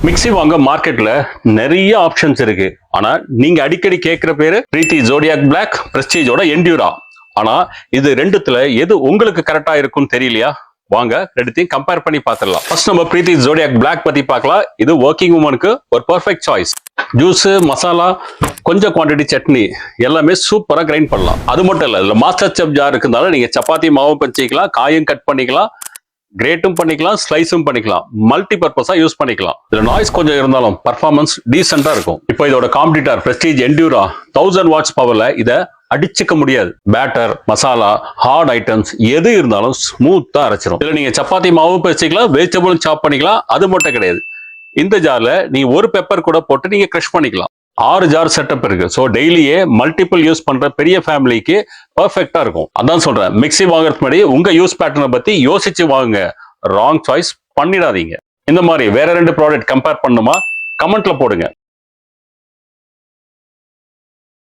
Mixie வாங்க மார்க்கெட்ல நிறைய ஆப்ஷன்ஸ் இருக்கு. ஆனா நீங்க அடிக்கடி கேட்கிற பேரு பிரீத்தி ஜோடியாக் பிளாக், பிரஸ்டீஜோட என்டியூரா. ஆனா இது ரெண்டுத்துல எது உங்களுக்கு கரெக்டா இருக்கும்னு தெரியலையா? வாங்க ரெண்டுத்தையும் கம்பேர் பண்ணி பார்த்துடலாம். ஃபர்ஸ்ட் நம்ம பிரீத்தி ஜோடியாக் பிளாக் பத்தி பார்க்கலாம். இது ஒர்க்கிங் உமனுக்கு ஒரு பெர்ஃபெக்ட் சாய்ஸ். ஜூஸ், மசாலா, கொஞ்சம் குவான்டிட்டி சட்னி எல்லாமே சூப்பரா கிரைண்ட் பண்ணலாம். அது மட்டும் இல்ல, இதுல மாஸ்டர் செஃப் ஜார் இருக்கிறதால நீங்க சப்பாத்தி மாவு பச்சிக்கலாம், காயும் கட் பண்ணிக்கலாம், கிரேட்டும் பண்ணிக்கலாம், ஸ்லைஸும் பண்ணிக்கலாம், மல்டி பர்பஸா யூஸ் பண்ணிக்கலாம். இதுல நாய்ஸ் கொஞ்சம் இருந்தாலும் பர்ஃபார்மன்ஸ் டீசென்டா இருக்கும். இப்போ இதோட காம்படிட்டர் பிரஸ்டீஜ் என்டியூரா 1000 வாட்ஸ் பவர்ல இத அடிச்சுக்க முடியாது. பேட்டர், மசாலா, ஹார்ட் ஐட்டம்ஸ் எது இருந்தாலும் ஸ்மூத்தா அரைச்சிரும். இதுல நீங்க சப்பாத்தி மாவு பச்சிக்கலாம், வெஜிடபிளும் சாப் பண்ணிக்கலாம். அது மட்டும் கிடையாது, இந்த ஜார்ல நீங்க ஒரு பெப்பர் கூட போட்டு நீங்க கிரஷ் பண்ணிக்கலாம். 6 ஜார் செட்டப் இருக்கு. ஸோ டெய்லியே மல்டிபிள் யூஸ் பண்ற பெரிய ஃபேமிலிக்கு பர்ஃபெக்டா இருக்கும். அதான் சொல்றேன், மிக்ஸி வாங்குறதுக்கு முன்னாடி உங்க யூஸ் பேட்டர்னை பத்தி யோசிச்சு வாங்குங்க. ராங் சாய்ஸ் பண்ணிடாதீங்க. இந்த மாதிரி வேற 2 ப்ராடக்ட் கம்பேர் பண்ணுமா? கமெண்ட்ல போடுங்க.